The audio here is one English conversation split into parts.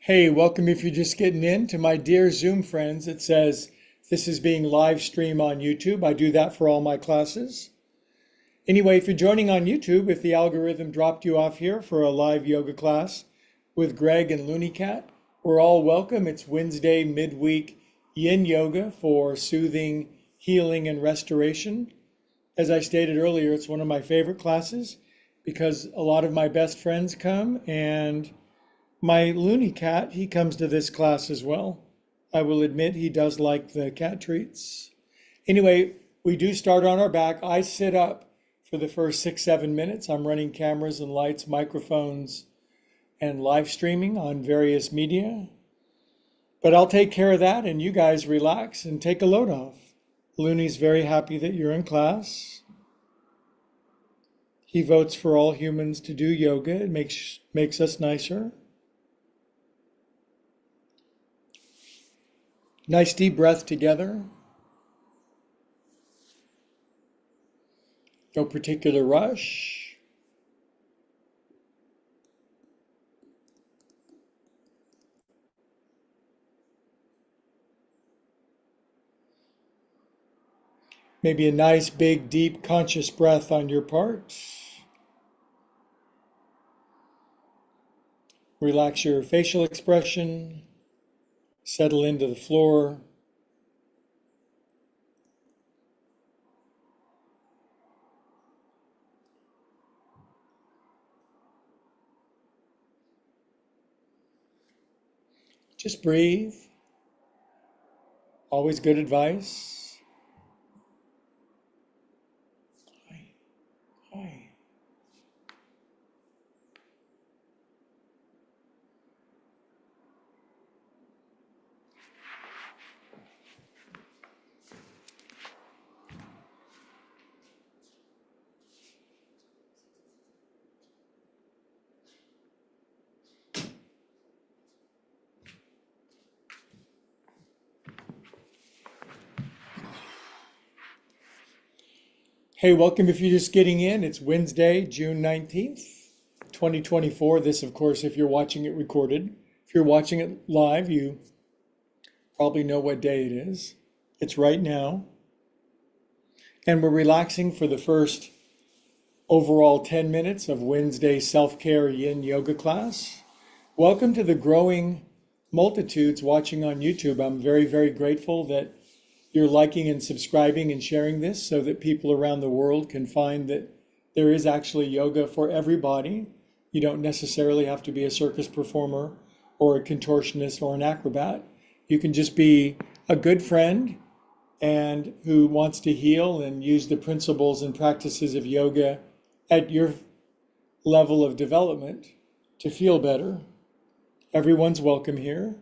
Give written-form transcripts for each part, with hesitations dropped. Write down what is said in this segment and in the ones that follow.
Hey, welcome if you're just getting in. To my dear Zoom friends, it says this is being live streamed on YouTube. I do that for all my classes. Anyway, if you're joining on YouTube, if the algorithm dropped you off here for a live yoga class with Greg and Looney Cat, we're all welcome. It's Wednesday midweek yin yoga for soothing, healing, and restoration. As I stated earlier, it's one of my favorite classes because a lot of my best friends come, and my Looney Cat, he comes to this class as well. I will admit he does like the cat treats. Anyway, we do start on our back. I sit up for the first 6-7 minutes. I'm running cameras and lights, microphones, and live streaming on various media. But I'll take care of that, and you guys relax and take a load off. Looney's very happy that you're in class. He votes for all humans to do yoga. It makes us nicer. Nice deep breath together. No particular rush. Maybe a nice, big, deep, conscious breath on your part. Relax your facial expression. Settle into the floor. Just breathe. Always good advice. Hi. Hi. Hey, welcome if you're just getting in. It's Wednesday, June 19th, 2024. This, of course, if you're watching it recorded. If you're watching it live, you probably know what day it is. It's right now. And we're relaxing for the first overall 10 minutes of Wednesday self-care yin yoga class. Welcome to the growing multitudes watching on YouTube. I'm very, very grateful that you're liking and subscribing and sharing this so that people around the world can find that there is actually yoga for everybody. You don't necessarily have to be a circus performer or a contortionist or an acrobat. You can just be a good friend and who wants to heal and use the principles and practices of yoga at your level of development to feel better. Everyone's welcome here.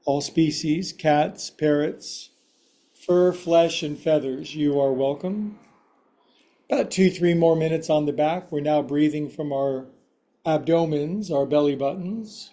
All species, cats, parrots, fur, flesh, and feathers, you are welcome. About 2-3 more minutes on the back. We're now breathing from our abdomens, our belly buttons.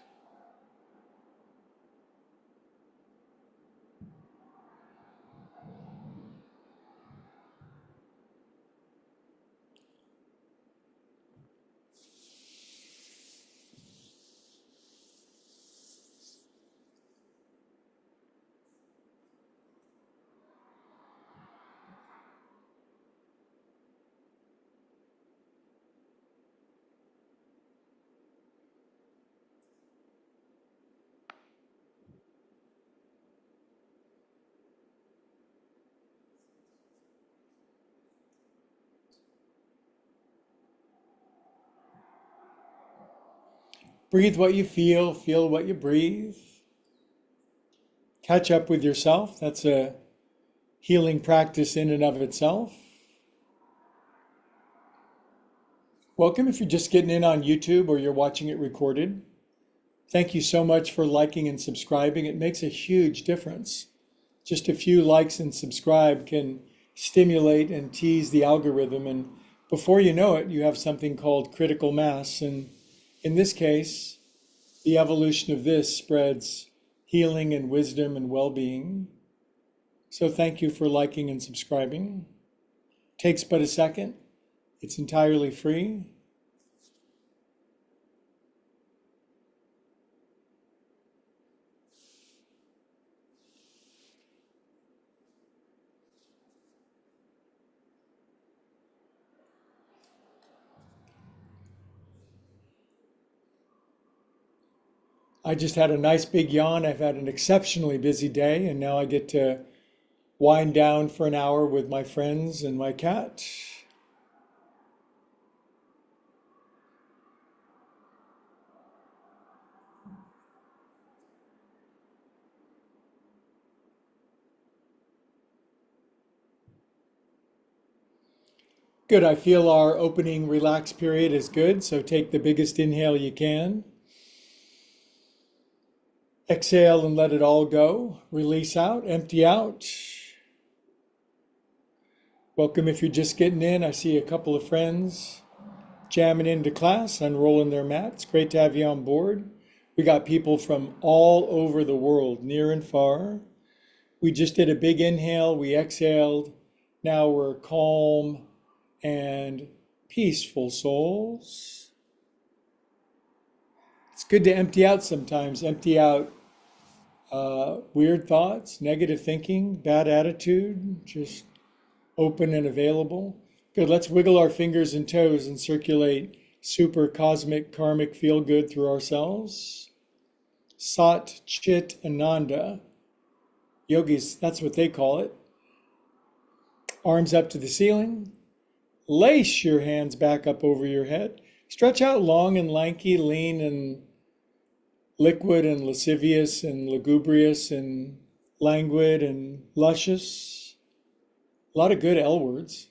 Breathe what you feel what you breathe. Catch up with yourself. That's a healing practice in and of itself. Welcome if you're just getting in on YouTube or you're watching it recorded. Thank you so much for liking and subscribing. It makes a huge difference. Just a few likes and subscribe can stimulate and tease the algorithm, and before you know it, you have something called critical mass. And in this case, the evolution of this spreads healing and wisdom and well-being. So thank you for liking and subscribing. Takes but a second. It's entirely free. I just had a nice big yawn. I've had an exceptionally busy day, and now I get to wind down for an hour with my friends and my cat. Good. I feel our opening relax period is good, so take the biggest inhale you can. Exhale and let it all go. Release out, empty out. Welcome if you're just getting in. I see a couple of friends jamming into class, unrolling their mats. Great to have you on board. We got people from all over the world, near and far. We just did a big inhale, we exhaled. Now we're calm and peaceful souls. It's good to empty out sometimes, empty out weird thoughts, negative thinking, bad attitude, just open and available. Good, let's wiggle our fingers and toes and circulate super cosmic karmic feel good through ourselves. Sat Chit Ananda. Yogis, that's what they call it. Arms up to the ceiling. Lace your hands back up over your head. Stretch out long and lanky, lean and liquid and lascivious and lugubrious and languid and luscious. A lot of good L words.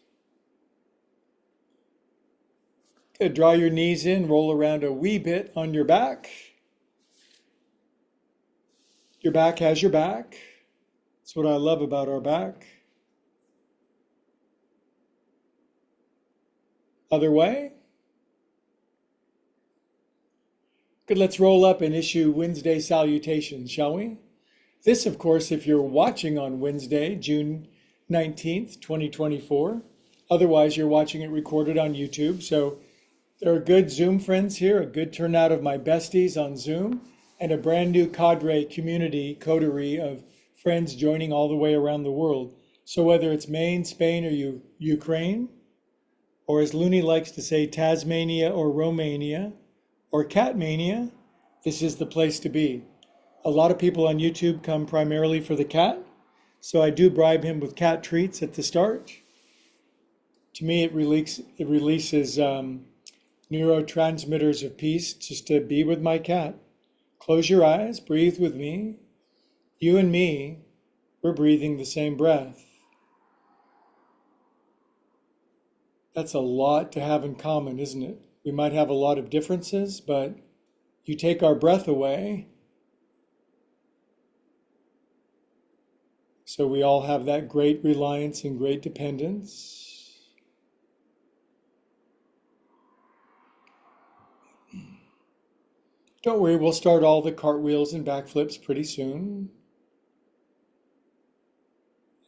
Good. Draw your knees in, roll around a wee bit on your back. Your back has your back. That's what I love about our back. Other way. Good, let's roll up and issue Wednesday salutations, shall we? This, of course, if you're watching on Wednesday, June 19th, 2024. Otherwise, you're watching it recorded on YouTube. So there are good Zoom friends here, a good turnout of my besties on Zoom, and a brand new cadre coterie of friends joining all the way around the world. So whether it's Maine, Spain, or Ukraine, or as Looney likes to say, Tasmania or Romania, or Catmania, this is the place to be. A lot of people on YouTube come primarily for the cat, so I do bribe him with cat treats at the start. To me, it releases neurotransmitters of peace just to be with my cat. Close your eyes, breathe with me. You and me, we're breathing the same breath. That's a lot to have in common, isn't it? We might have a lot of differences, but you take our breath away, so we all have that great reliance and great dependence. Don't worry, we'll start all the cartwheels and backflips pretty soon.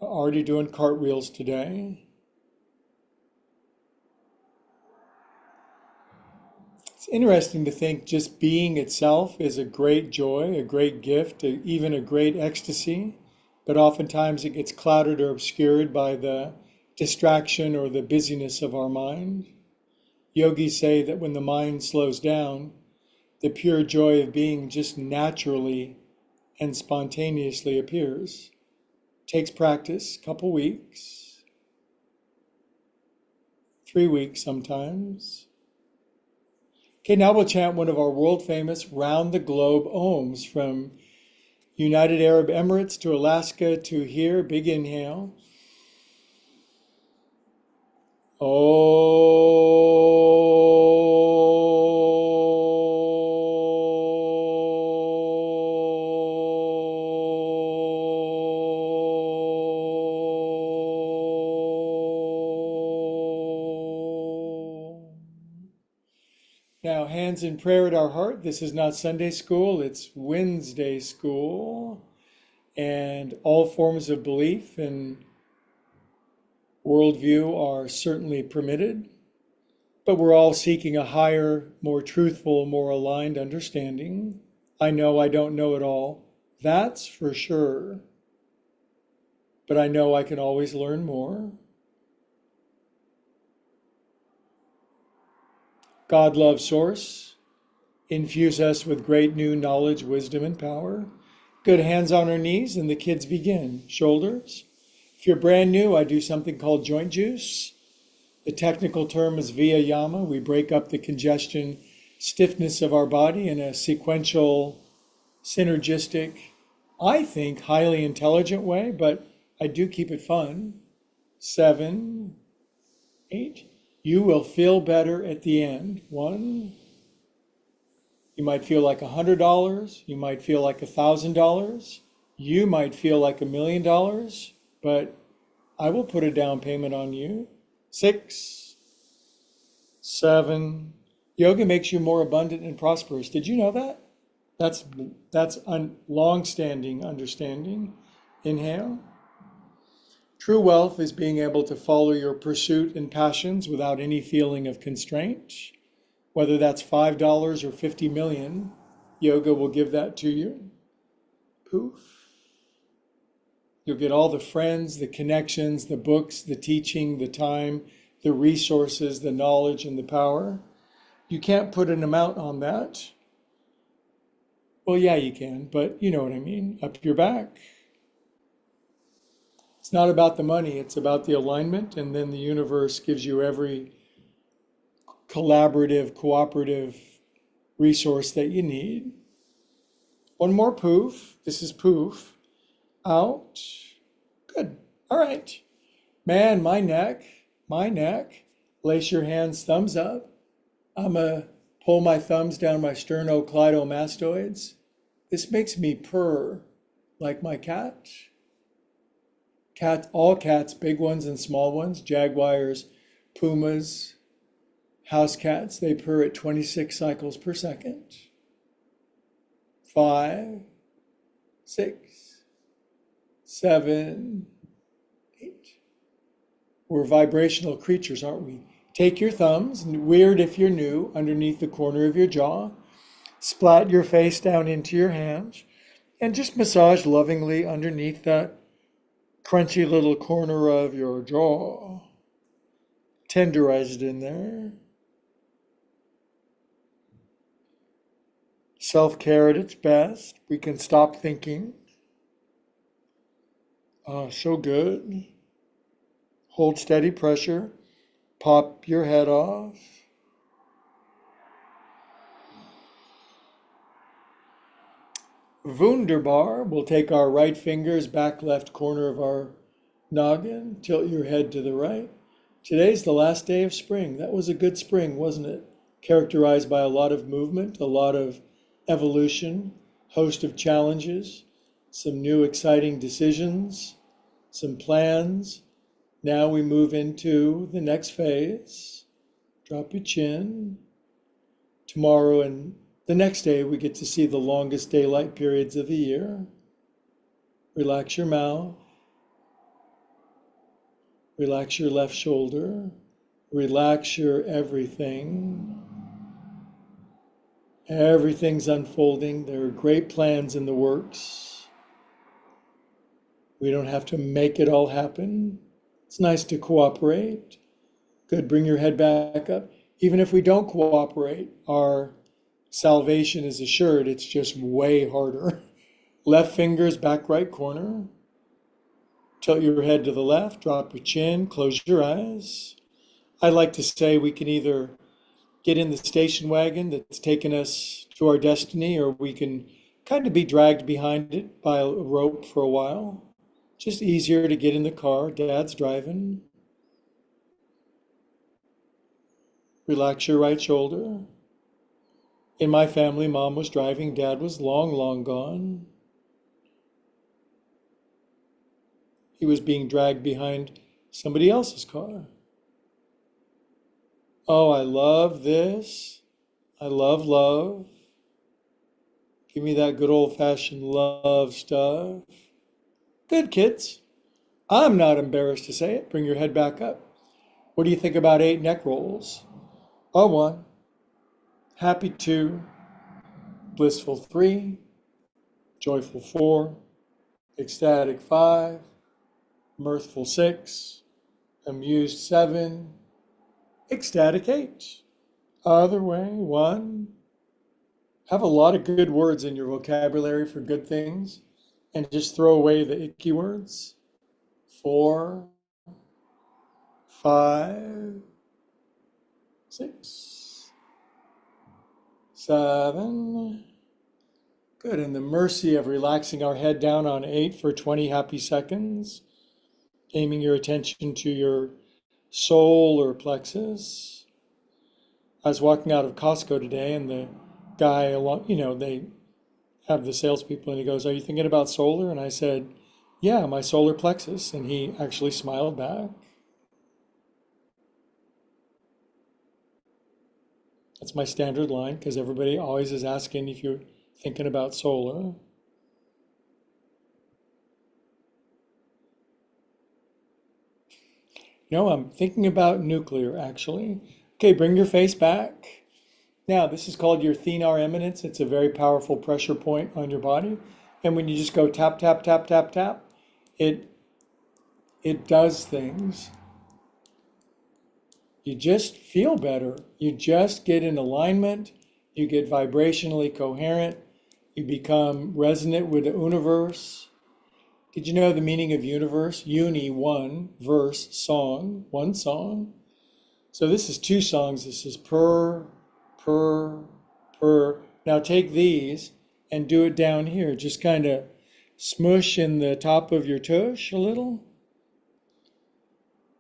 Already doing cartwheels today. It's interesting to think just being itself is a great joy, a great gift, even a great ecstasy, but oftentimes it gets clouded or obscured by the distraction or the busyness of our mind. Yogis say that when the mind slows down, the pure joy of being just naturally and spontaneously appears. Takes practice, couple weeks, 3 weeks sometimes. Okay, now we'll chant one of our world famous round the globe ohms from United Arab Emirates to Alaska to here. Big inhale. Now, hands in prayer at our heart. This is not Sunday school, it's Wednesday school. And all forms of belief and worldview are certainly permitted. But we're all seeking a higher, more truthful, more aligned understanding. I know I don't know it all. That's for sure. But I know I can always learn more. God, love, source, infuse us with great new knowledge, wisdom, and power. Good, hands on our knees, and the kids begin. Shoulders. If you're brand new, I do something called joint juice. The technical term is viyama. We break up the congestion, stiffness of our body in a sequential, synergistic, I think, highly intelligent way, but I do keep it fun. 7, 8. You will feel better at the end. 1. You might feel like $100. You might feel like $1,000. You might feel like $1,000,000, but I will put a down payment on you. 6, 7. Yoga makes you more abundant and prosperous. Did you know that? That's long-standing understanding. Inhale. True wealth is being able to follow your pursuit and passions without any feeling of constraint. Whether that's $5 or 50 million, yoga will give that to you. Poof. You'll get all the friends, the connections, the books, the teaching, the time, the resources, the knowledge, and the power. You can't put an amount on that. Well, yeah, you can, but you know what I mean. Up your back. It's not about the money, it's about the alignment, and then the universe gives you every collaborative, cooperative resource that you need. One more poof. This is poof. Out. Good. All right. Man, my neck. Lace your hands, thumbs up. I'm going to pull my thumbs down my sternocleidomastoids. This makes me purr like my cat. All cats, big ones and small ones, jaguars, pumas, house cats, they purr at 26 cycles per second. 5, 6, 7, 8. We're vibrational creatures, aren't we? Take your thumbs, weird if you're new, underneath the corner of your jaw. Splat your face down into your hands and just massage lovingly underneath that crunchy little corner of your jaw. Tenderize it in there. Self-care at its best. We can stop thinking. So good. Hold steady pressure. Pop your head off. Wunderbar. We'll take our right fingers back left corner of our noggin. Tilt your head to the right. Today's the last day of spring. That was a good spring, wasn't it? Characterized by a lot of movement, a lot of evolution, host of challenges, some new exciting decisions, some plans. Now we move into the next phase. Drop your chin. Tomorrow and the next day, we get to see the longest daylight periods of the year. Relax your mouth. Relax your left shoulder. Relax your everything. Everything's unfolding. There are great plans in the works. We don't have to make it all happen. It's nice to cooperate. Good, bring your head back up. Even if we don't cooperate, our salvation is assured. It's just way harder. Left fingers back right corner. Tilt your head to the left, drop your chin, close your eyes. I like to say we can either get in the station wagon that's taken us to our destiny, or we can kind of be dragged behind it by a rope for a while. Just easier to get in the car. Dad's driving. Relax your right shoulder. In my family, Mom was driving. Dad was long, long gone. He was being dragged behind somebody else's car. Oh, I love this. I love love. Give me that good old-fashioned love stuff. Good, kids. I'm not embarrassed to say it. Bring your head back up. What do you think about 8 neck rolls? 1, happy 2, blissful 3, joyful 4, ecstatic 5, mirthful 6, amused 7, ecstatic 8. Other way, 1, Have a lot of good words in your vocabulary for good things and just throw away the icky words. 4, 5, 6, 7. Good. And the mercy of relaxing our head down on 8 for 20 happy seconds, aiming your attention to your solar plexus. I was walking out of Costco today, and the guy along, they have the salespeople, and he goes, "Are you thinking about solar?" And I said, "Yeah, my solar plexus." And he actually smiled back. That's my standard line because everybody always is asking if you're thinking about solar. No, I'm thinking about nuclear actually. Okay, bring your face back. Now, this is called your thenar eminence. It's a very powerful pressure point on your body. And when you just go tap, tap, tap, tap, tap, it it does things. You just feel better. You just get in alignment. You get vibrationally coherent. You become resonant with the universe. Did you know the meaning of universe? Uni, one, verse, song, one song. So this is two songs. This is per, per, per. Now take these and do it down here. Just kind of smush in the top of your tush a little.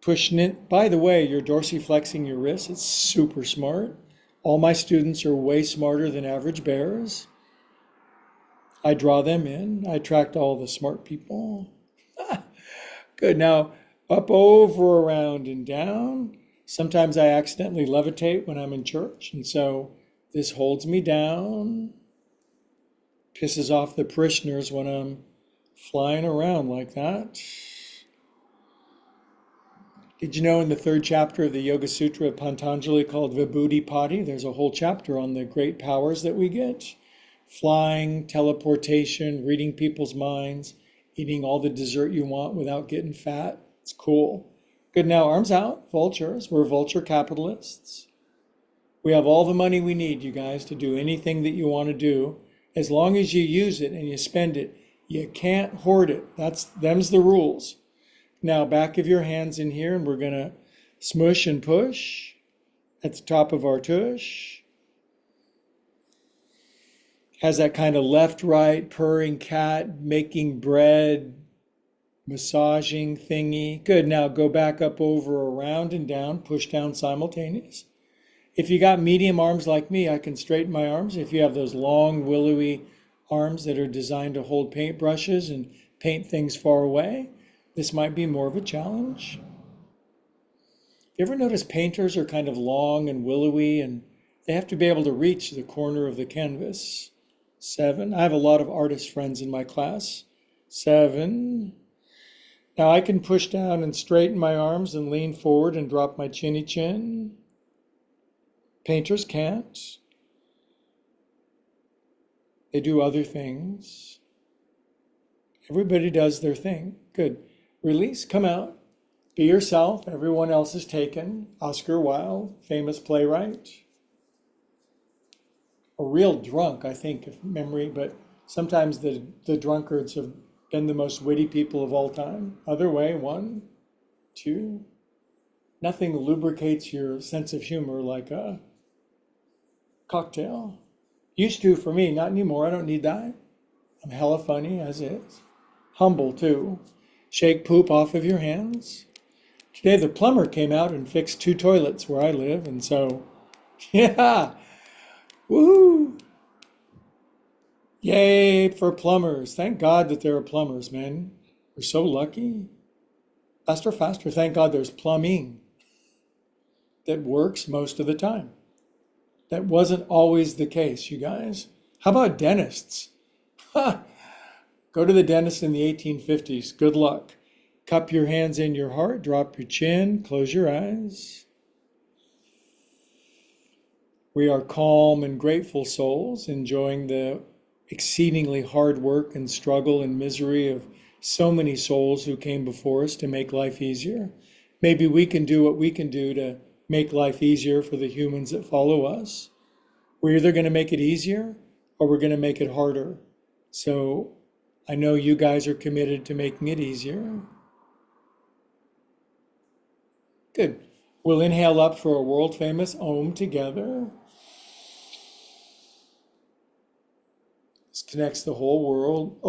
Pushing it. By the way, you're dorsiflexing your wrist. It's super smart. All my students are way smarter than average bears. I draw them in. I attract all the smart people. Good. Now, up, over, around, and down. Sometimes I accidentally levitate when I'm in church, and so this holds me down. Pisses off the parishioners when I'm flying around like that. Did you know in the third chapter of the Yoga Sutra of Patanjali called Vibhuti Pati, there's a whole chapter on the great powers that we get? Flying, teleportation, reading people's minds, eating all the dessert you want without getting fat. It's cool. Good, now arms out, vultures. We're vulture capitalists. We have all the money we need, you guys, to do anything that you want to do. As long as you use it and you spend it, you can't hoard it. Them's the rules. Now back of your hands in here, and we're gonna smush and push at the top of our tush. Has that kind of left, right, purring cat, making bread, massaging thingy. Good, now go back up, over, around, and down, push down simultaneous. If you got medium arms like me, I can straighten my arms. If you have those long, willowy arms that are designed to hold paintbrushes and paint things far away, this might be more of a challenge. You ever notice painters are kind of long and willowy and they have to be able to reach the corner of the canvas? 7. I have a lot of artist friends in my class. 7. Now I can push down and straighten my arms and lean forward and drop my chinny chin. Painters can't. They do other things. Everybody does their thing. Good. Release, come out, be yourself. Everyone else is taken. Oscar Wilde, famous playwright. A real drunk, I think, if memory, but sometimes the drunkards have been the most witty people of all time. Other way, 1, 2. Nothing lubricates your sense of humor like a cocktail. Used to for me, not anymore. I don't need that. I'm hella funny as is. Humble too. Shake poop off of your hands. Today the plumber came out and fixed 2 toilets where I live, and so, yeah, woohoo! Yay for plumbers. Thank God that there are plumbers, man. We're so lucky. Faster, faster. Thank God there's plumbing that works most of the time. That wasn't always the case, you guys. How about dentists? Ha! Go to the dentist in the 1850s. Good luck. Cup your hands in your heart, drop your chin, close your eyes. We are calm and grateful souls, enjoying the exceedingly hard work and struggle and misery of so many souls who came before us to make life easier. Maybe we can do what we can do to make life easier for the humans that follow us. We're either going to make it easier or we're going to make it harder. So I know you guys are committed to making it easier. Good. We'll inhale up for a world famous Om together. This connects the whole world.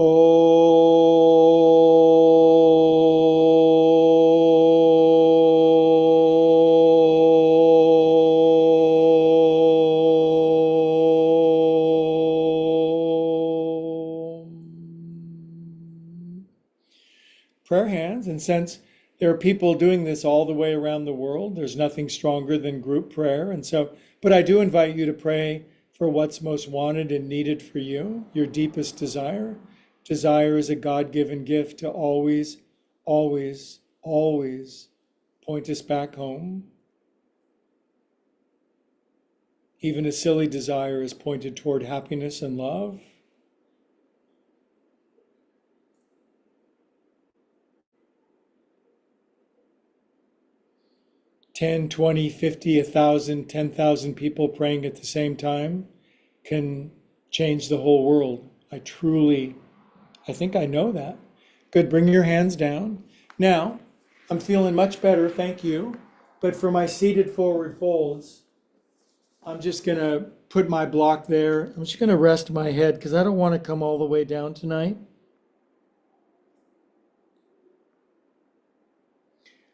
Prayer hands, and since there are people doing this all the way around the world, there's nothing stronger than group prayer. And so, but I do invite you to pray for what's most wanted and needed for you, your deepest desire. Desire is a God-given gift to always, always, always point us back home. Even a silly desire is pointed toward happiness and love. 10, 20, 50, 1,000, 10,000 people praying at the same time can change the whole world. I think I know that. Good, bring your hands down. Now, I'm feeling much better, thank you. But for my seated forward folds, I'm just gonna put my block there. I'm just gonna rest my head because I don't want to come all the way down tonight.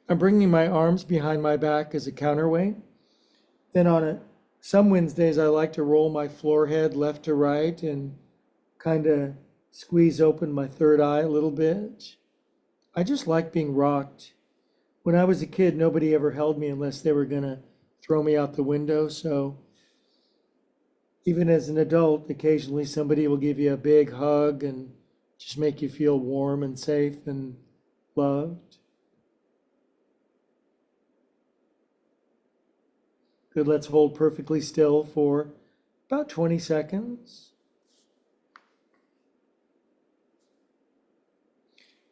I'm bringing my arms behind my back as a counterweight. Then some Wednesdays I like to roll my forehead left to right and kind of squeeze open my third eye a little bit. I just like being rocked. When I was a kid, nobody ever held me unless they were gonna throw me out the window. So even as an adult, occasionally somebody will give you a big hug and just make you feel warm and safe and loved. Good, let's hold perfectly still for about 20 seconds.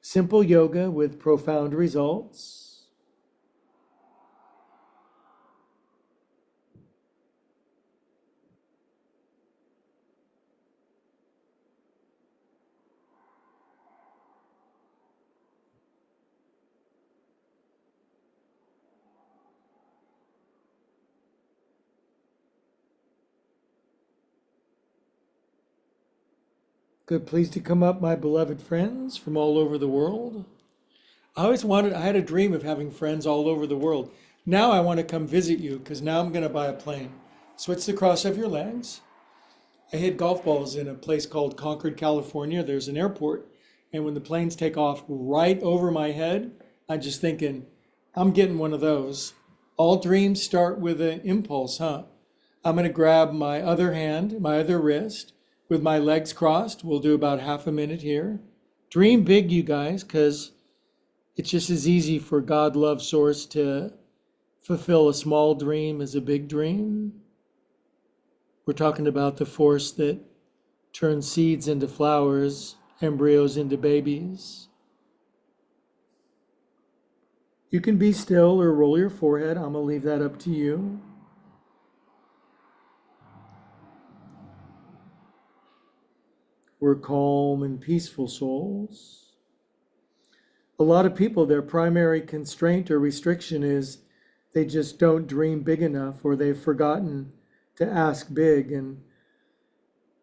Simple yoga with profound results. Good, pleased to come up, my beloved friends from all over the world. I had a dream of having friends all over the world. Now I want to come visit you because now I'm going to buy a plane. Switch the cross of your legs. I hit golf balls in a place called Concord, California. There's an airport. And when the planes take off right over my head, I'm just thinking, I'm getting one of those. All dreams start with an impulse, huh? I'm going to grab my other hand, my other wrist, with my legs crossed. We'll do about half a minute here. Dream big, you guys, because it's just as easy for God Love Source to fulfill a small dream as a big dream. We're talking about the force that turns seeds into flowers, embryos into babies. You can be still or roll your forehead. I'm going to leave that up to you. We're calm and peaceful souls. A lot of people, their primary constraint or restriction is they just don't dream big enough, or they've forgotten to ask big. And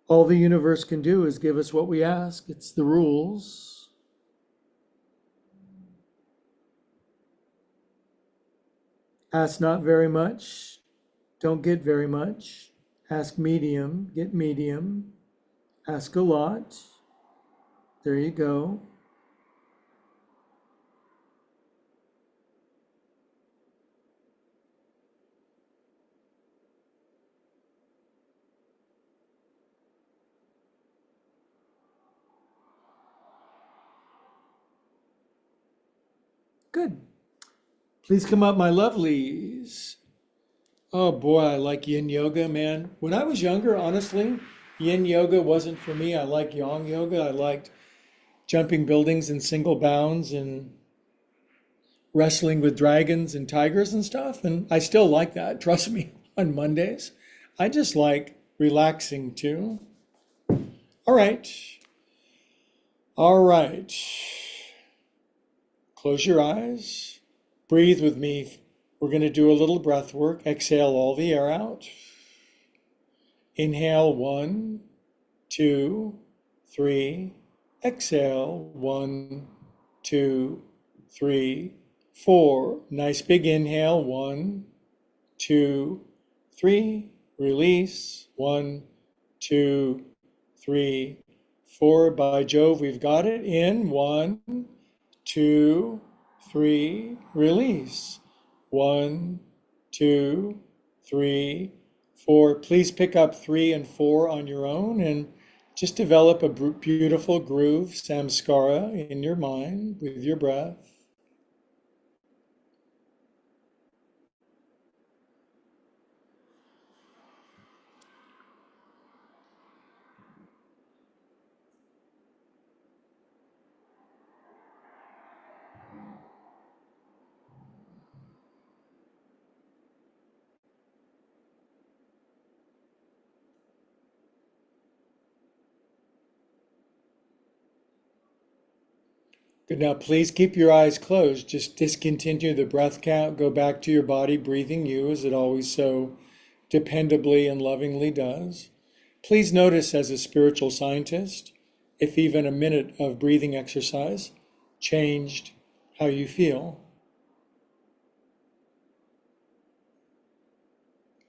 all the universe can do is give us what we ask. It's the rules. Ask not very much, don't get very much. Ask medium, get medium. Ask a lot. There you go. Good. Please come up, my lovelies. Oh boy, I like yin yoga, man. When I was younger, honestly, yin yoga wasn't for me. I like yang yoga. I liked jumping buildings in single bounds and wrestling with dragons and tigers and stuff. And I still like that, trust me, on Mondays. I just like relaxing too. All right. All right. Close your eyes. Breathe with me. We're going to do a little breath work. Exhale all the air out. Inhale, 1, 2, 3. Exhale, 1, 2, 3, 4. Nice big inhale, 1, 2, 3. Release, 1, 2, 3, 4. By Jove, we've got it. In, 1, 2, 3. Release, 1, 2, 3, 4. Please pick up 3 and 4 on your own and just develop a beautiful groove, samskara, in your mind with your breath. Good. Now, please keep your eyes closed. Just discontinue the breath count. Go back to your body, breathing you as it always so dependably and lovingly does. Please notice, as a spiritual scientist, if even a minute of breathing exercise changed how you feel.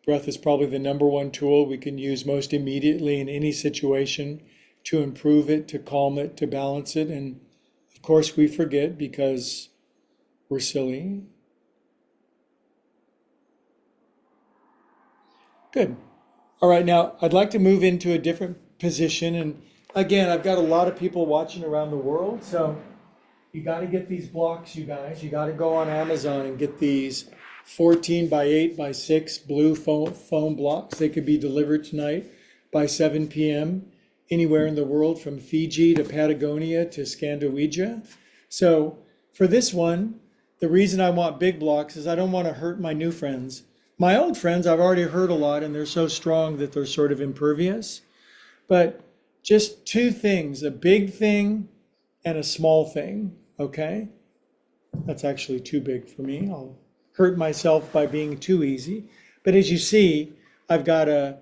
Breath is probably the number one tool we can use most immediately in any situation to improve it, to calm it, to balance it. And of course, we forget because we're silly. Good. All right, now I'd like to move into a different position. And again, I've got a lot of people watching around the world. So you got to get these blocks, you guys. You got to go on Amazon and get these 14 by 8 by 6 blue foam blocks. They could be delivered tonight by 7 p.m. anywhere in the world, from Fiji to Patagonia to Scandinavia. So for this one, the reason I want big blocks is I don't want to hurt my new friends. My old friends, I've already hurt a lot, and they're so strong that they're sort of impervious. But just two things, a big thing and a small thing, okay? That's actually too big for me. I'll hurt myself by being too easy. But as you see, I've got a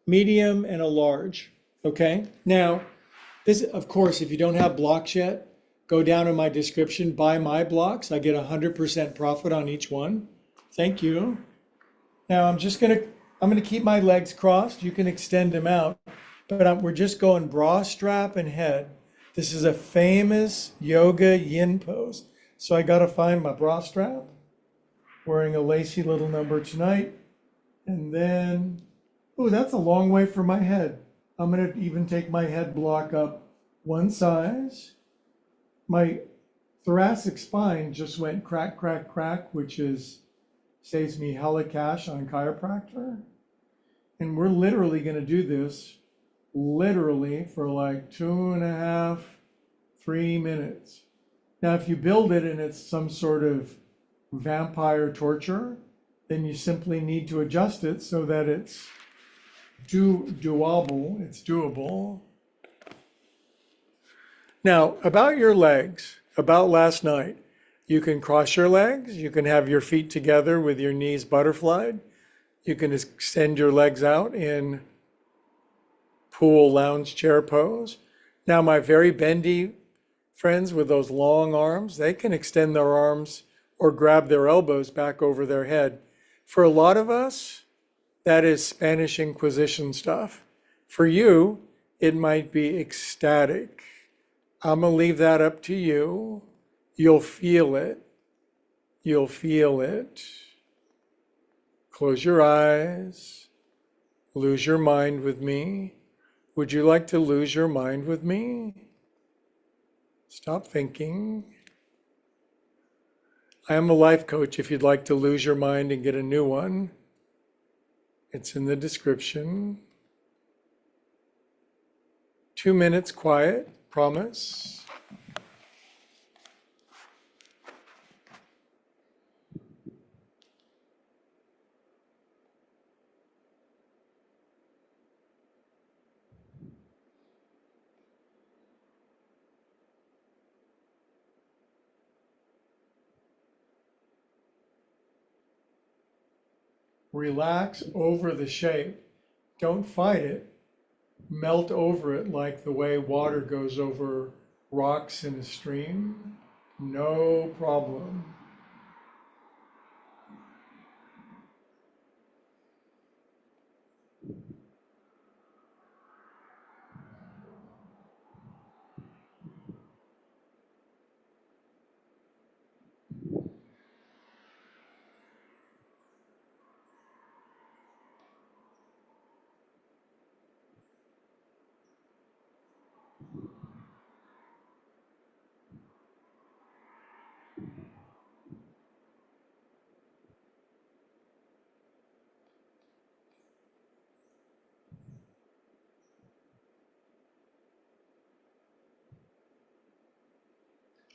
medium and a large, okay? Now, this, of course, if you don't have blocks yet, go down in my description, buy my blocks. I get 100% profit on each one. Thank you. Now I'm gonna keep my legs crossed. You can extend them out, but we're just going bra strap and head. This is a famous yoga yin pose. So I gotta find my bra strap, wearing a lacy little number tonight. And then, oh, that's a long way from my head. I'm gonna even take my head block up one size. My thoracic spine just went crack, crack, crack, which saves me hella cash on chiropractor. And we're literally gonna do this literally for like 2.5, 3 minutes. Now, if you build it and it's some sort of vampire torture, then you simply need to adjust it so that it's doable. It's doable. Now, about your legs, about last night, you can cross your legs. You can have your feet together with your knees butterflied. You can extend your legs out in pool lounge chair pose. Now, my very bendy friends with those long arms, they can extend their arms or grab their elbows back over their head. For a lot of us, that is Spanish Inquisition stuff. For you, it might be ecstatic. I'm gonna leave that up to you. You'll feel it. You'll feel it. Close your eyes. Lose your mind with me. Would you like to lose your mind with me? Stop thinking. I am a life coach if you'd like to lose your mind and get a new one. It's in the description. 2 minutes quiet, promise. Relax over the shape. Don't fight it. Melt over it like the way water goes over rocks in a stream. No problem.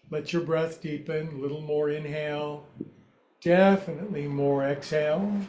Let your breath deepen, a little more inhale, definitely more exhale.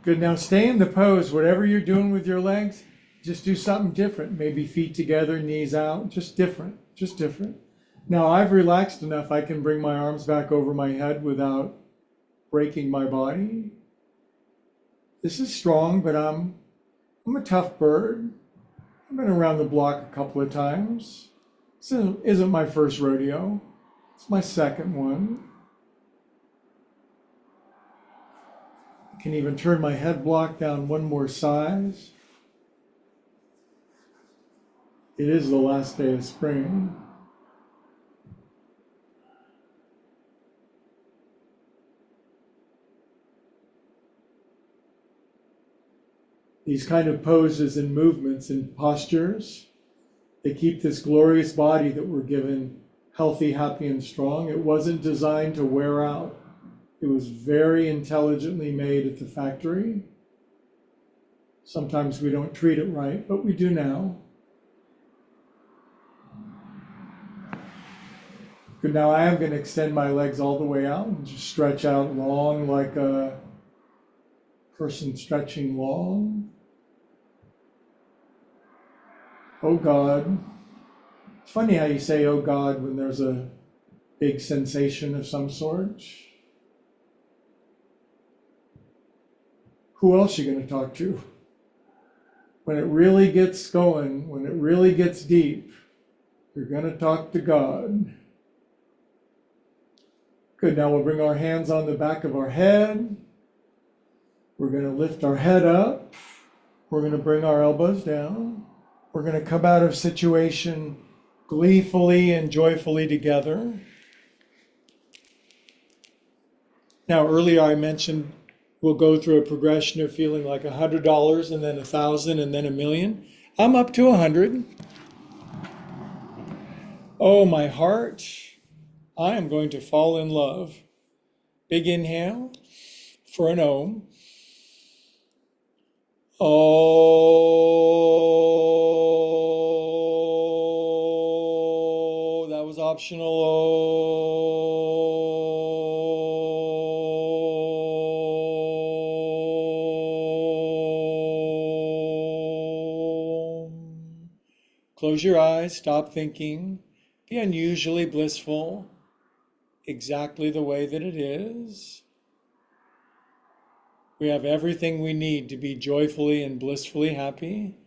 Good, now stay in the pose. Whatever you're doing with your legs, just do something different. Maybe feet together, knees out, just different, just different. Now I've relaxed enough, I can bring my arms back over my head without breaking my body. This is strong, but I'm a tough bird. I've been around the block a couple of times. This isn't my first rodeo. It's my second one. I can even turn my head block down one more size. It is the last day of spring. These kind of poses and movements and postures, they keep this glorious body that we're given healthy, happy, and strong. It wasn't designed to wear out. It was very intelligently made at the factory. Sometimes we don't treat it right, but we do now. Good, now I am going to extend my legs all the way out and just stretch out long like a person stretching long. Oh God. It's funny how you say, oh God, when there's a big sensation of some sort. Who else are you going to talk to? When it really gets going, when it really gets deep, you're going to talk to God. Good, now we'll bring our hands on the back of our head. We're going to lift our head up. We're going to bring our elbows down. We're going to come out of situation gleefully and joyfully together. Now, earlier I mentioned we'll go through a progression of feeling like $100 and then 1,000 and then 1,000,000. I'm up to 100. Oh, my heart, I am going to fall in love. Big inhale for an Om. Oh, that was optional. Oh. Close your eyes, stop thinking, be unusually blissful, exactly the way that it is. We have everything we need to be joyfully and blissfully happy,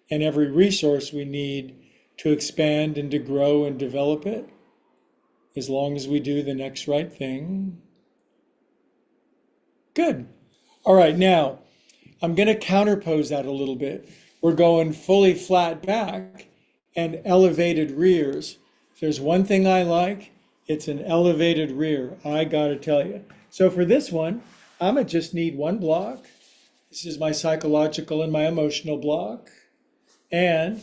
and every resource we need to expand and to grow and develop it, as long as we do the next right thing. Good. All right, now I'm going to counterpose that a little bit. We're going fully flat back and elevated rears. If there's one thing I like, it's an elevated rear. I got to tell you. So for this one, I'm going to just need one block. This is my psychological and my emotional block. And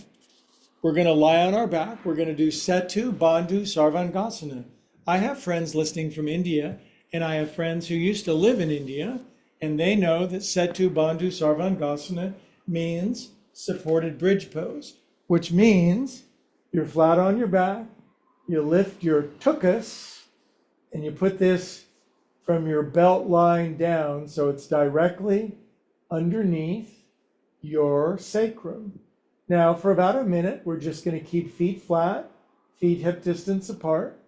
We're going to lie on our back. We're going to do Setu Bandhu Sarvangasana. I have friends listening from India, and I have friends who used to live in India, and they know that Setu Bandhu Sarvangasana means supported bridge pose, which means you're flat on your back, you lift your tuchus, and you put this from your belt line down so it's directly underneath your sacrum. Now, for about a minute, we're just going to keep feet flat, feet hip distance apart.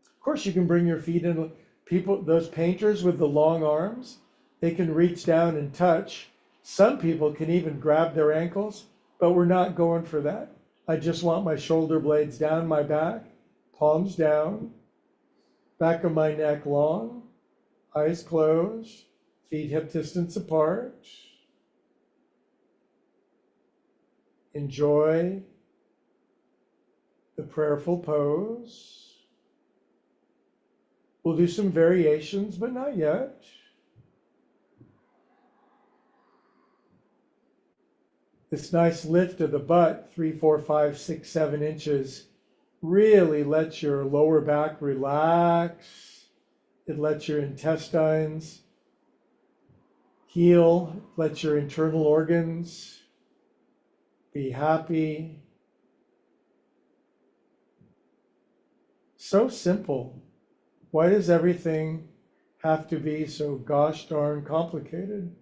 Of course, you can bring your feet in. People, those painters with the long arms, they can reach down and touch. Some people can even grab their ankles, but we're not going for that. I just want my shoulder blades down my back, palms down, back of my neck long, eyes closed, feet hip distance apart. Enjoy the prayerful pose. We'll do some variations, but not yet. This nice lift of the butt, 3, 4, 5, 6, 7 inches, really lets your lower back relax. It lets your intestines heal, lets your internal organs be happy. So simple. Why does everything have to be so gosh darn complicated?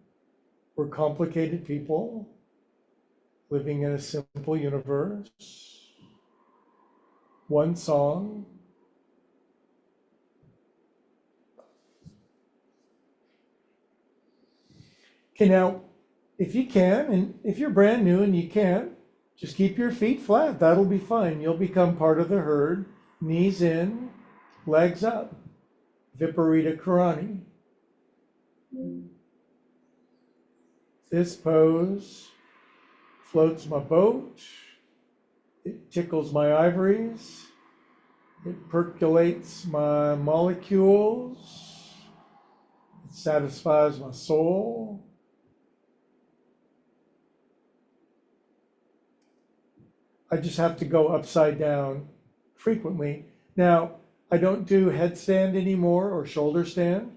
We're complicated people living in a simple universe. One song. Okay, now, if you can, and if you're brand new and you can't, just keep your feet flat. That'll be fine. You'll become part of the herd. Knees in, legs up. Viparita Karani. This pose floats my boat. It tickles my ivories. It percolates my molecules. It satisfies my soul. I just have to go upside down frequently. Now, I don't do headstand anymore or shoulder stand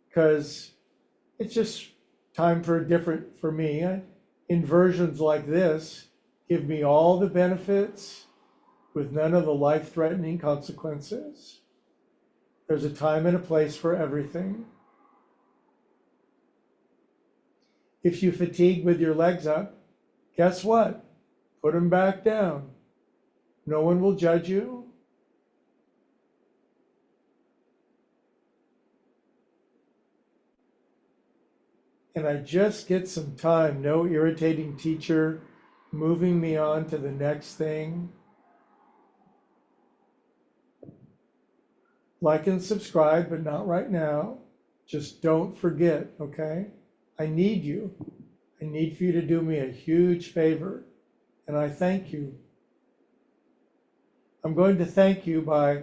because it's just time for me. Inversions like this give me all the benefits with none of the life-threatening consequences. There's a time and a place for everything. If you fatigue with your legs up, guess what? Put them back down. No one will judge you. And I just get some time, no irritating teacher moving me on to the next thing. Like and subscribe, but not right now. Just don't forget, okay? I need you. I need for you to do me a huge favor, and I thank you. I'm going to thank you by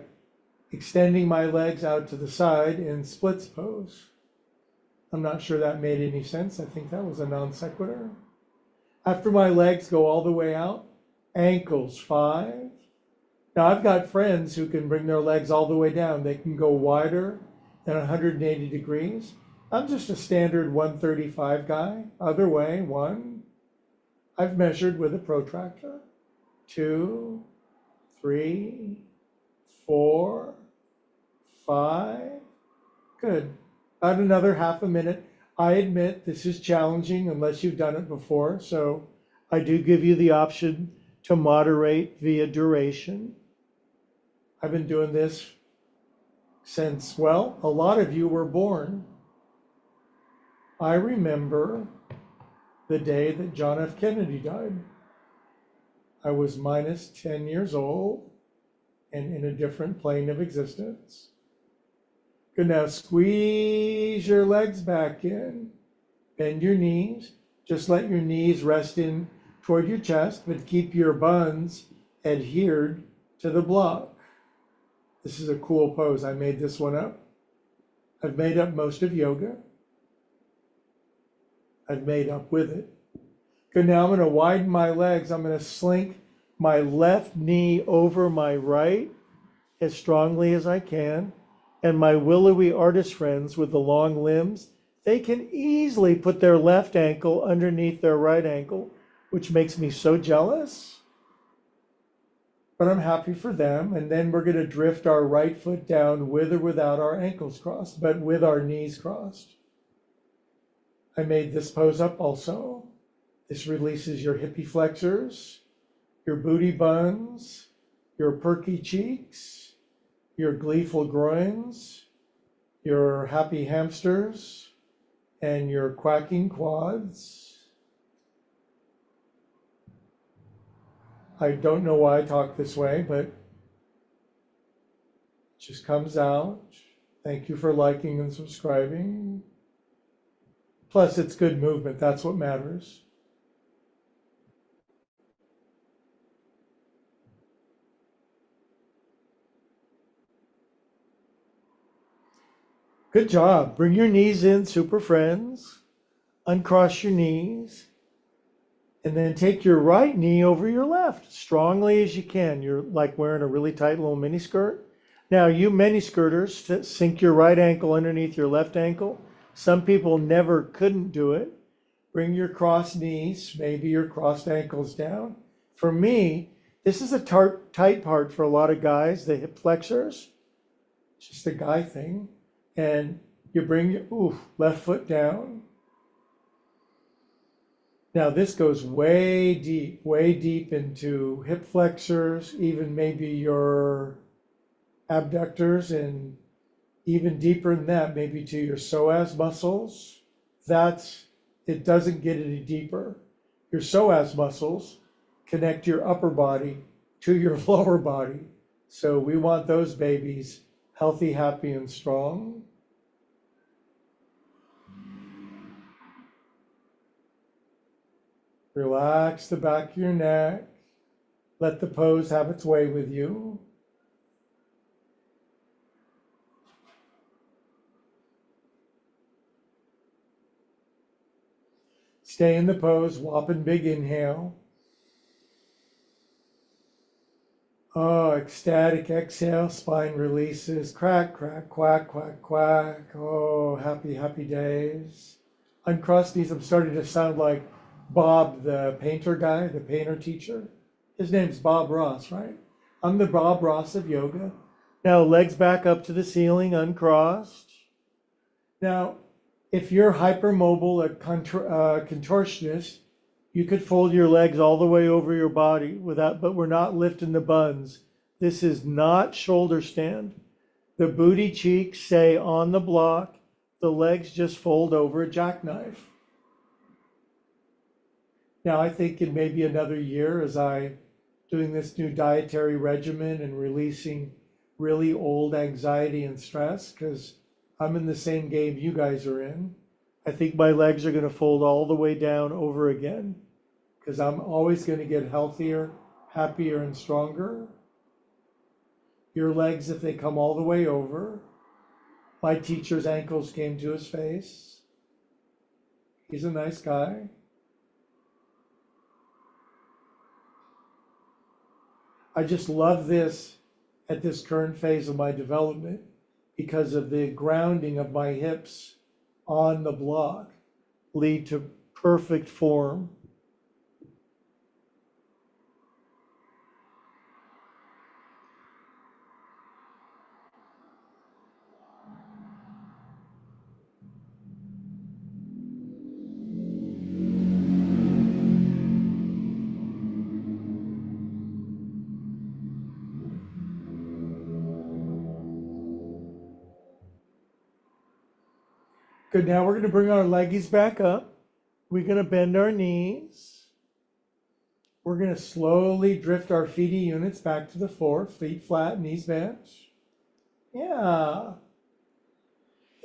extending my legs out to the side in splits pose. I'm not sure that made any sense. I think that was a non sequitur. After my legs go all the way out, ankles 5. Now I've got friends who can bring their legs all the way down. They can go wider than 180 degrees. I'm just a standard 135 guy. Other way, 1. I've measured with a protractor. 2, 3, 4, 5. Good. About another half a minute. I admit this is challenging unless you've done it before, so I do give you the option to moderate via duration. I've been doing this since, well, a lot of you were born. I remember the day that John F. Kennedy died. I was minus 10 years old and in a different plane of existence. Good, now squeeze your legs back in. Bend your knees. Just let your knees rest in toward your chest, but keep your buns adhered to the block. This is a cool pose. I made this one up. I've made up most of yoga. I've made up with it. Good, now I'm going to widen my legs. I'm going to slink my left knee over my right as strongly as I can. And my willowy artist friends with the long limbs, they can easily put their left ankle underneath their right ankle, which makes me so jealous. But I'm happy for them. And then we're going to drift our right foot down with or without our ankles crossed, but with our knees crossed. I made this pose up also. This releases your hippie flexors, your booty buns, your perky cheeks, your gleeful groins, your happy hamsters, and your quacking quads. I don't know why I talk this way, but it just comes out. Thank you for liking and subscribing. Plus, it's good movement. That's what matters. Good job. Bring your knees in, super friends. Uncross your knees. And then take your right knee over your left, strongly as you can. You're like wearing a really tight little mini skirt. Now, you mini skirters, sink your right ankle underneath your left ankle. Some people never couldn't do it. Bring your crossed knees, maybe your crossed ankles down. For me, this is a tight part for a lot of guys, the hip flexors. It's just a guy thing. And you bring your left foot down. Now this goes way deep into hip flexors, even maybe your abductors, and even deeper than that, maybe to your psoas muscles. It doesn't get any deeper. Your psoas muscles connect your upper body to your lower body. So we want those babies healthy, happy, and strong. Relax the back of your neck. Let the pose have its way with you. Stay in the pose, whopping big inhale. Oh, ecstatic exhale, spine releases. Crack, crack, quack, quack, quack. Oh, happy, happy days. Uncross knees, I'm starting to sound like Bob, the painter guy, the painter teacher. His name's Bob Ross, right? I'm the Bob Ross of yoga. Now, legs back up to the ceiling, uncrossed. Now, if you're hypermobile, a contortionist, you could fold your legs all the way over your body but we're not lifting the buns. This is not shoulder stand. The booty cheeks stay on the block. The legs just fold over a jackknife. Now, I think in maybe another year, as I doing this new dietary regimen and releasing really old anxiety and stress, because I'm in the same game you guys are in, I think my legs are going to fold all the way down over again, because I'm always going to get healthier, happier, and stronger. Your legs, if they come all the way over, my teacher's ankles came to his face. He's a nice guy. I just love this at this current phase of my development because of the grounding of my hips on the block lead to perfect form. Good, now we're going to bring our leggies back up. We're going to bend our knees. We're going to slowly drift our feety units back to the floor, feet flat, knees bent. Yeah.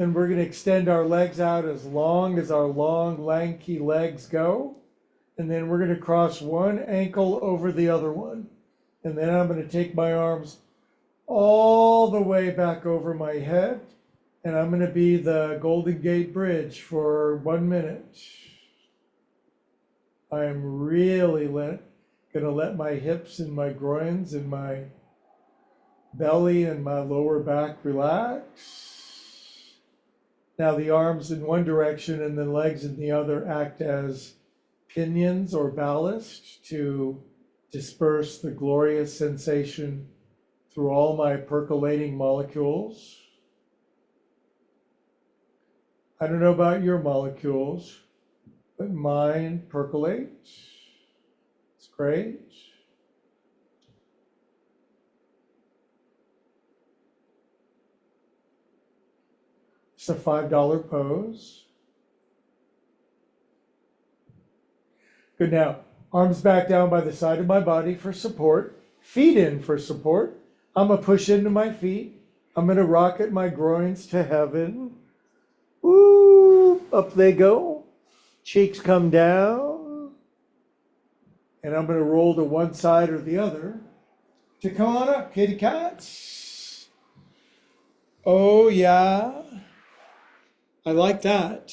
And we're going to extend our legs out as long as our long, lanky legs go. And then we're going to cross one ankle over the other one. And then I'm going to take my arms all the way back over my head. And I'm going to be the Golden Gate Bridge for 1 minute. I am really going Gonna let my hips and my groins and my belly and my lower back relax. Now the arms in one direction and the legs in the other act as pinions or ballast to disperse the glorious sensation through all my percolating molecules. I don't know about your molecules, but mine percolates. It's great. It's a $5 pose. Good. Now, arms back down by the side of my body for support, feet in for support. I'm gonna push into my feet. I'm gonna rocket my groins to heaven. Woo, up they go. Cheeks come down. And I'm gonna roll to one side or the other to come on up, kitty cats. Oh yeah, I like that.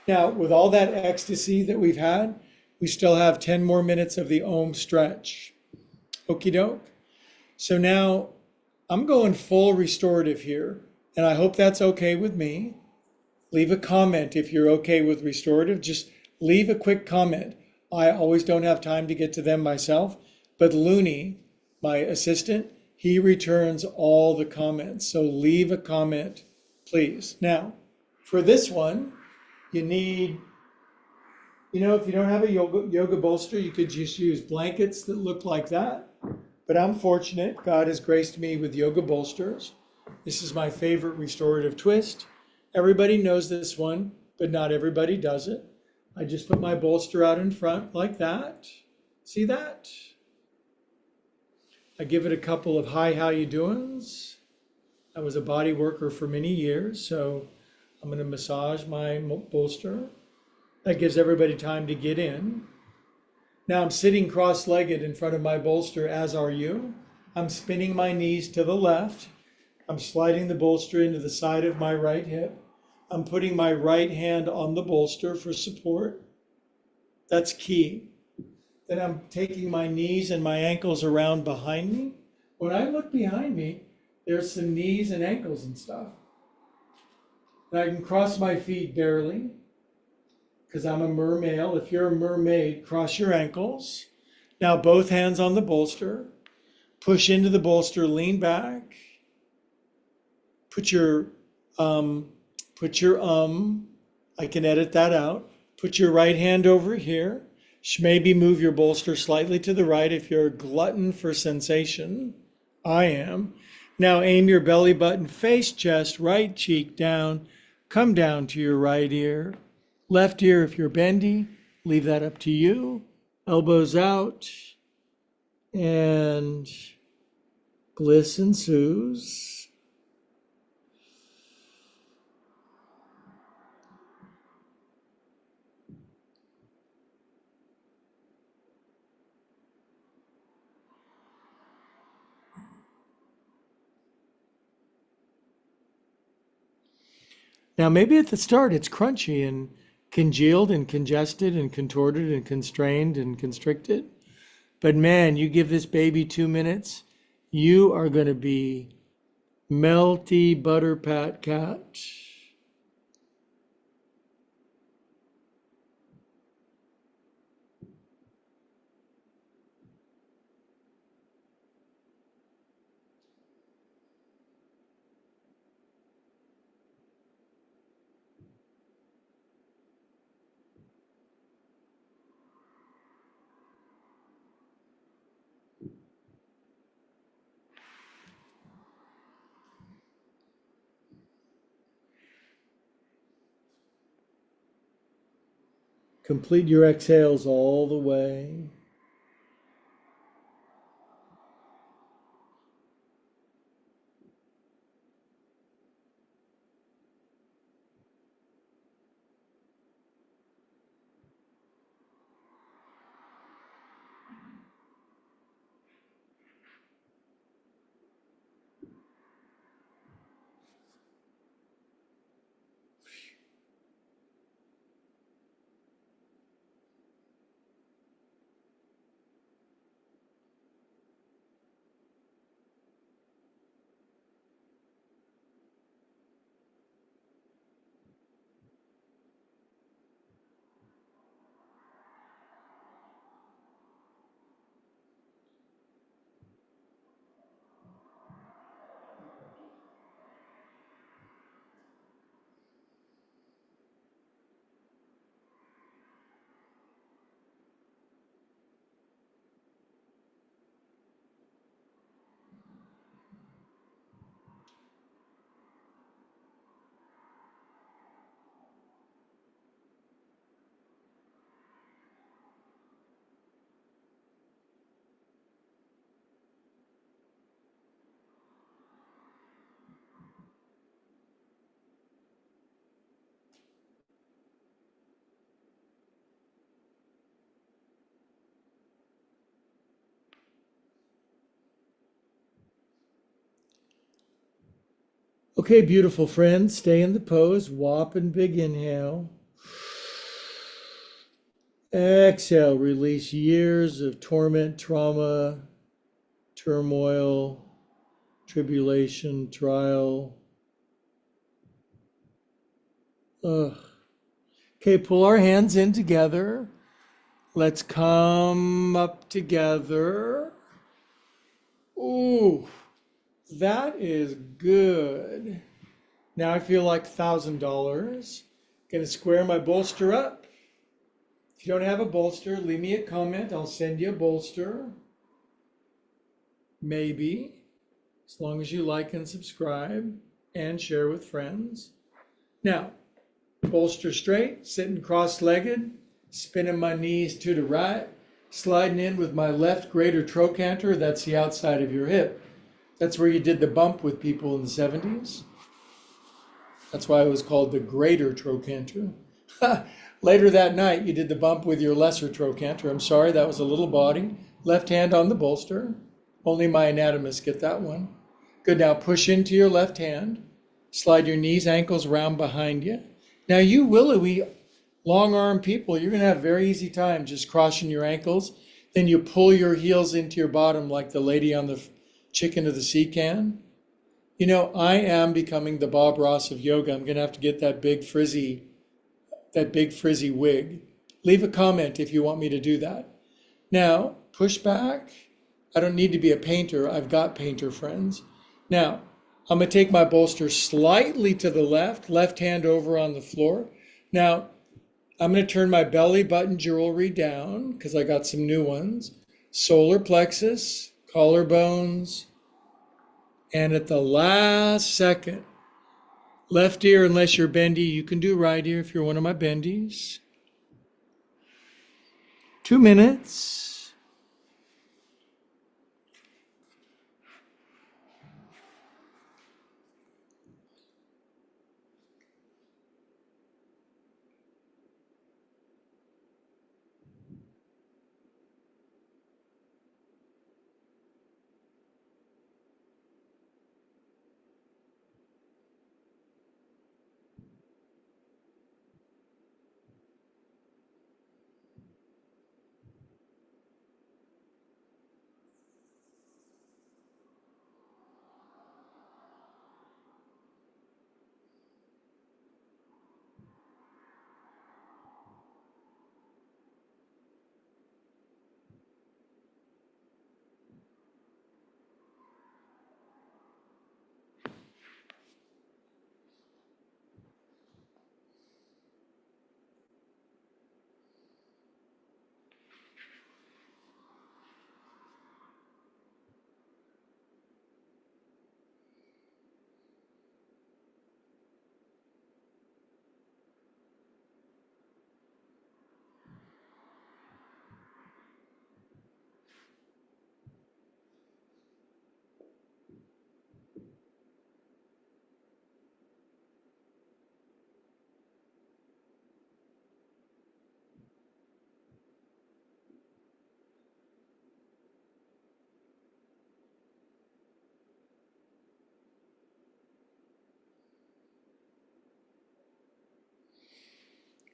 Now, with all that ecstasy that we've had, we still have 10 more minutes of the Om stretch. Okie doke. So now I'm going full restorative here, and I hope that's okay with me. Leave a comment if you're okay with restorative. Just leave a quick comment. I always don't have time to get to them myself, but Looney, my assistant, he returns all the comments. So leave a comment, please. Now, for this one, you need, if you don't have a yoga bolster, you could just use blankets that look like that. But I'm fortunate. God has graced me with yoga bolsters. This is my favorite restorative twist. Everybody knows this one, but not everybody does it. I just put my bolster out in front like that. See that? I give it a couple of hi, how you doings. I was a body worker for many years, so I'm going to massage my bolster. That gives everybody time to get in. Now I'm sitting cross-legged in front of my bolster, as are you. I'm spinning my knees to the left. I'm sliding the bolster into the side of my right hip. I'm putting my right hand on the bolster for support. That's key. Then I'm taking my knees and my ankles around behind me. When I look behind me, there's some knees and ankles and stuff. And I can cross my feet barely, because I'm a mermail. If you're a mermaid, cross your ankles. Now both hands on the bolster. Push into the bolster, lean back. Put your I can edit that out. Put your right hand over here. Maybe move your bolster slightly to the right if you're a glutton for sensation. I am. Now aim your belly button, face, chest, right cheek down. Come down to your right ear. Left ear, if you're bendy, leave that up to you. Elbows out. And bliss ensues. Now, maybe at the start it's crunchy and congealed and congested and contorted and constrained and constricted. But man, you give this baby 2 minutes, you are going to be melty butter pat cat. Complete your exhales all the way. Okay, beautiful friends, stay in the pose. Whopping big inhale. Exhale, release years of torment, trauma, turmoil, tribulation, trial. Ugh. Okay, pull our hands in together. Let's come up together. Ooh, that is good. Now I feel like $1,000. Gonna square my bolster up. If you don't have a bolster, leave me a comment. I'll send you a bolster. Maybe, as long as you like and subscribe and share with friends. Now, bolster straight, sitting cross-legged, spinning my knees to the right, sliding in with my left greater trochanter. That's the outside of your hip. That's where you did the bump with people in the 70s. That's why it was called the greater trochanter. Later that night, you did the bump with your lesser trochanter. I'm sorry, that was a little body. Left hand on the bolster. Only my anatomists get that one. Good, now push into your left hand. Slide your knees, ankles round behind you. Now you willowy, long arm people, you're gonna have a very easy time just crossing your ankles. Then you pull your heels into your bottom like the lady on the chicken of the sea can. You know, I am becoming the Bob Ross of yoga. I'm gonna have to get that big frizzy wig. Leave a comment if you want me to do that. Now, push back. I don't need to be a painter. I've got painter friends. Now, I'm gonna take my bolster slightly to the left hand over on the floor. Now, I'm gonna turn my belly button jewelry down because I got some new ones. Solar plexus, collarbones, and at the last second, left ear, unless you're bendy, you can do right ear if you're one of my bendies. 2 minutes.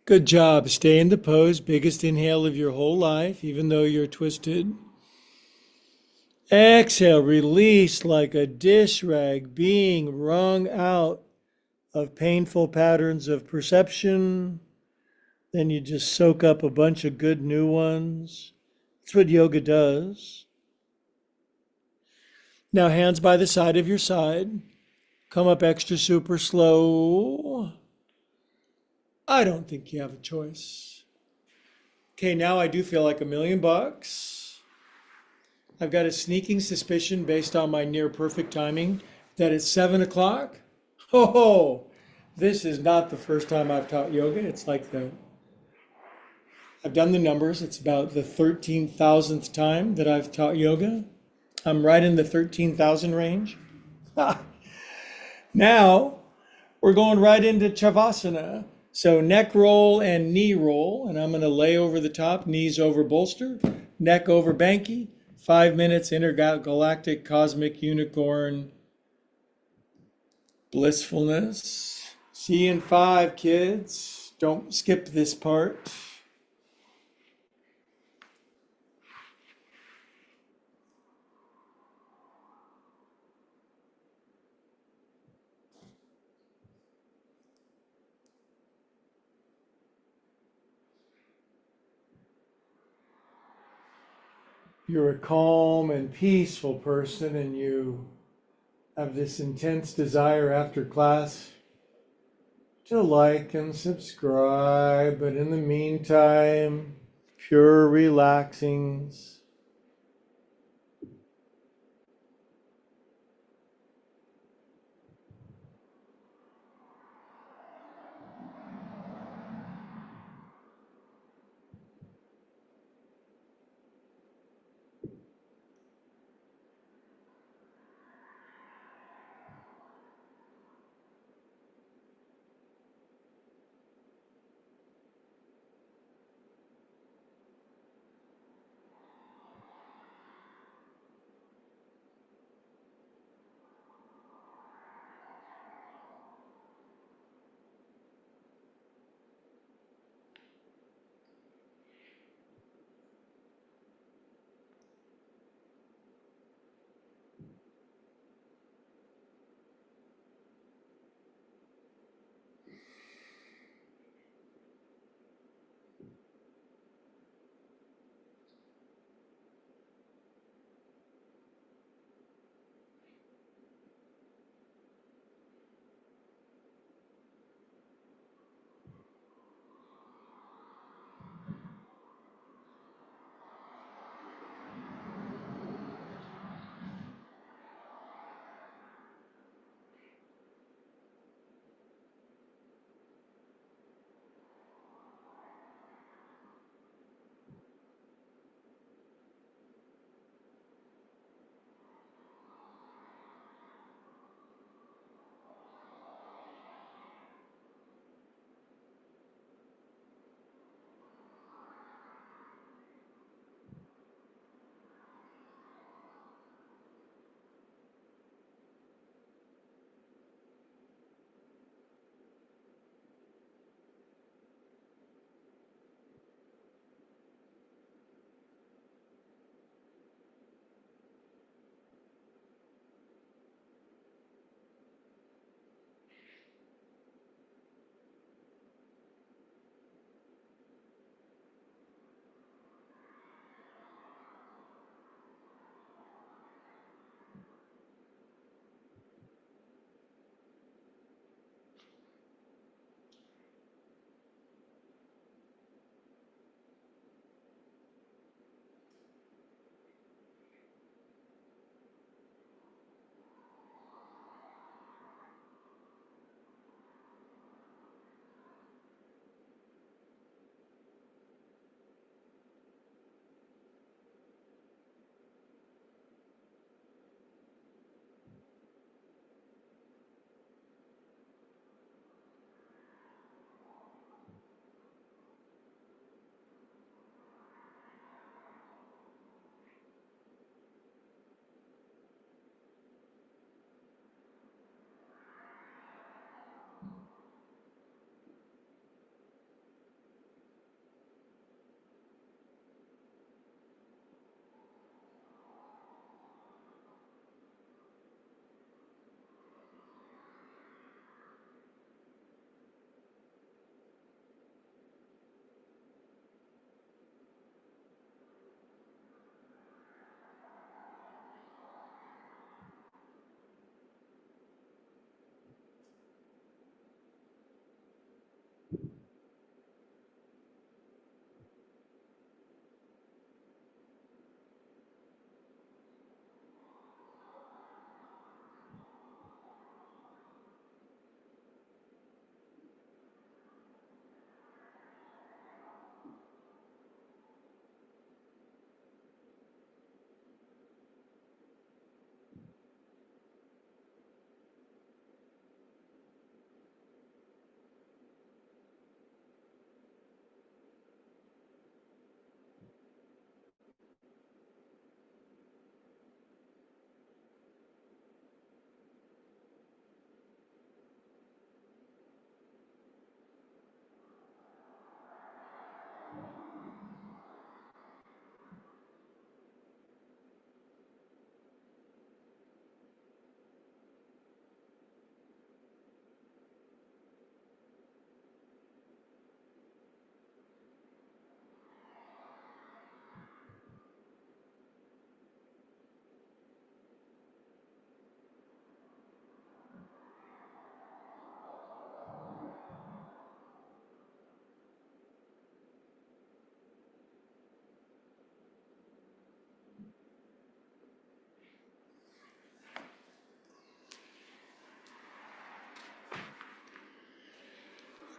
Good job. Stay in the pose. Biggest inhale of your whole life, even though you're twisted. Exhale, release like a dish rag being wrung out of painful patterns of perception. Then you just soak up a bunch of good new ones. That's what yoga does. Now, hands by the side of your side. Come up extra super slow. I don't think you have a choice. Okay, now I do feel like $1,000,000. I've got a sneaking suspicion based on my near perfect timing that it's 7 o'clock. Oh, this is not the first time I've taught yoga. I've done the numbers. It's about the 13,000th time that I've taught yoga. I'm right in the 13,000 range. Now we're going right into Chavasana. So neck roll and knee roll, and I'm going to lay over the top, knees over bolster, neck over banky. 5 minutes, intergalactic cosmic unicorn blissfulness. See you in 5, kids. Don't skip this part. You're a calm and peaceful person, and you have this intense desire after class to like and subscribe, but in the meantime, pure relaxings.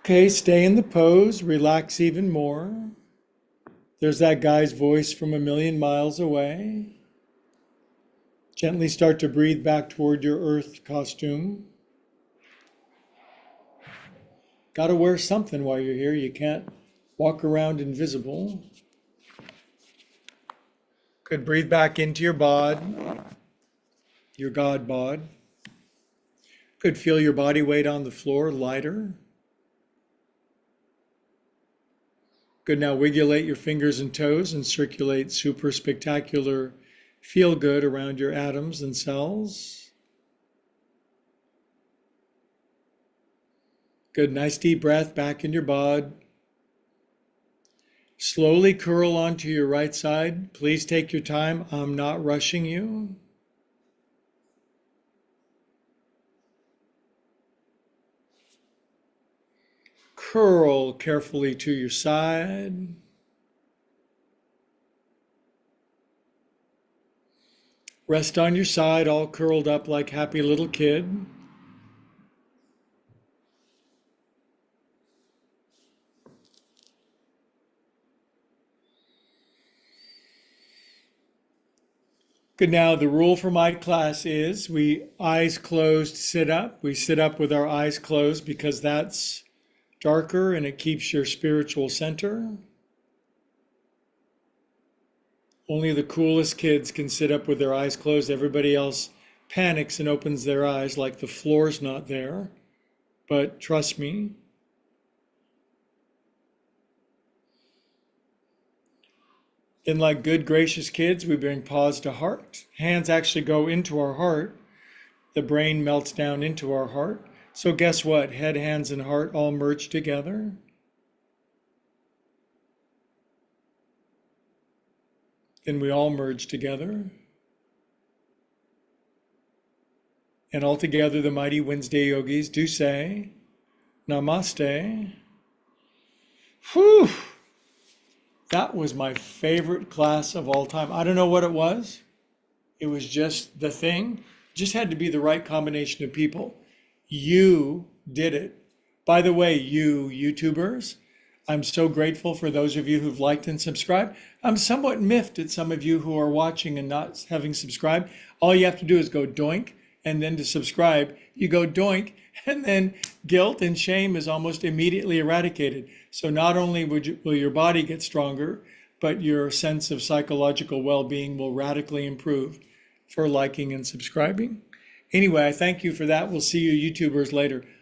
Okay, stay in the pose, relax even more. There's that guy's voice from a million miles away. Gently start to breathe back toward your earth costume. Got to wear something while you're here. You can't walk around invisible. Good. Breathe back into your bod, your God bod. Good. Feel your body weight on the floor, lighter. Good. Now wigulate your fingers and toes and circulate super spectacular feel good around your atoms and cells. Good. Nice deep breath back in your bod. Slowly curl onto your right side. Please take your time. I'm not rushing you. Curl carefully to your side. Rest on your side, all curled up like happy little kid. Good. Now the rule for my class is we eyes closed sit up. We sit up with our eyes closed because that's darker and it keeps your spiritual center. Only the coolest kids can sit up with their eyes closed. Everybody else panics and opens their eyes like the floor's not there. But trust me, then like good gracious kids, we bring paws to heart. Hands actually go into our heart. The brain melts down into our heart. So guess what? Head, hands, and heart all merge together. Then we all merge together. And all together the mighty Wednesday yogis do say, Namaste. Whew! That was my favorite class of all time. I don't know what it was. It was just the thing. Just had to be the right combination of people. You did it. By the way, you YouTubers, I'm so grateful for those of you who've liked and subscribed. I'm somewhat miffed at some of you who are watching and not having subscribed. All you have to do is go doink, and then to subscribe, you go doink, and then guilt and shame is almost immediately eradicated. So not only will your body get stronger, but your sense of psychological well-being will radically improve for liking and subscribing. Anyway, I thank you for that. We'll see you YouTubers later.